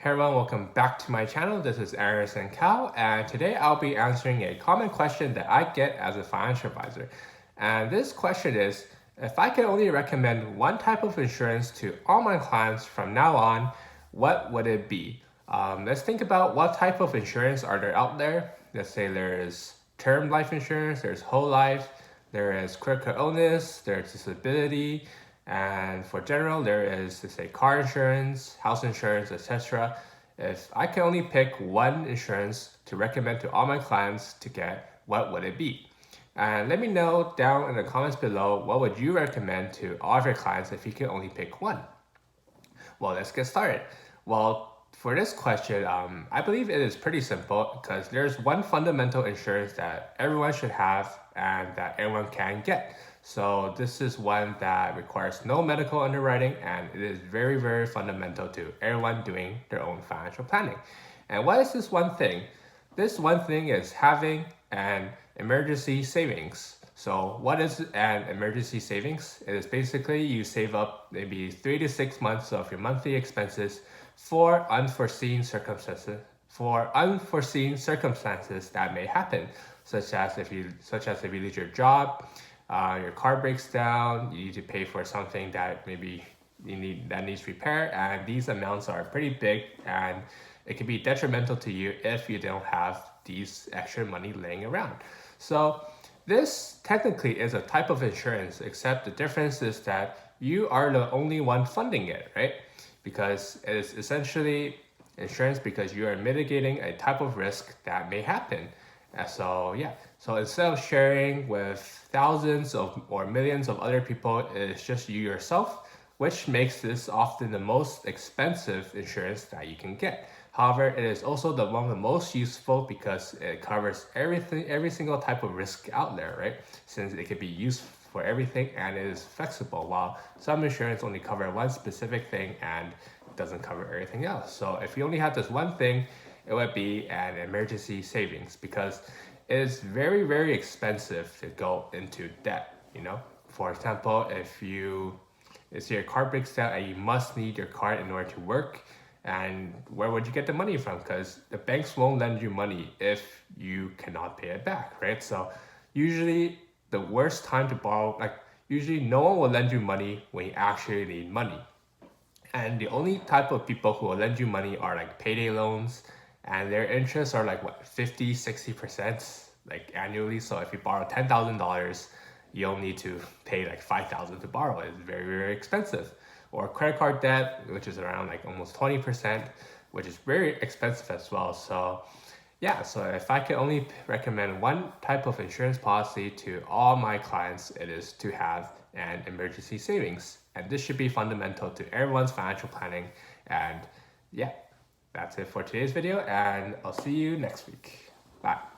Hey everyone, welcome back to my channel. This is Aris and Cal, and today I'll be answering a common question that I get as a financial advisor. And this question is, if I could only recommend one type of insurance to all my clients from now on, what would it be? Let's think about what type of insurance are there out there. Let's say there's term life insurance, there's whole life, there is critical illness, there's disability, and for general, there is, let's say, car insurance, house insurance, etc. If I can only pick one insurance to recommend to all my clients to get, what would it be? And let me know down in the comments below, what would you recommend to all of your clients if you can only pick one? Well, let's get started. Well, for this question, I believe it is pretty simple because there's one fundamental insurance that everyone should have and that everyone can get. So this is one that requires no medical underwriting, and it is very, very fundamental to everyone doing their own financial planning. And what is this one thing? This one thing is having an emergency savings. So what is an emergency savings? It is basically you save up maybe 3 to 6 months of your monthly expenses for unforeseen circumstances that may happen, such as if you lose your job, your car breaks down, you need to pay for something that maybe that needs repair, and these amounts are pretty big, and it can be detrimental to you if you don't have these extra money laying around. So this technically is a type of insurance, except the difference is that you are the only one funding it, right? Because it is essentially insurance because you are mitigating a type of risk that may happen. So instead of sharing with thousands of or millions of other people, it's just you yourself, which makes this often the most expensive insurance that you can get. However, it is also one of the most useful because it covers every single type of risk out there, right? Since it can be used for everything and it is flexible, while some insurance only cover one specific thing and doesn't cover everything else. So if you only have this one thing, it would be an emergency savings because it is very, very expensive to go into debt. For example, if your car breaks down and you must need your car in order to work, and where would you get the money from? Because the banks won't lend you money if you cannot pay it back, right? So usually the worst time to borrow, usually no one will lend you money when you actually need money. And the only type of people who will lend you money are like payday loans, and their interests are like what, 50, 60% like annually. So if you borrow $10,000, you'll need to pay like $5,000 to borrow. It's very, very expensive. Or credit card debt, which is around like almost 20%, which is very expensive as well. So so if I could only recommend one type of insurance policy to all my clients, it is to have an emergency savings. And this should be fundamental to everyone's financial planning. And that's it for today's video, and I'll see you next week. Bye.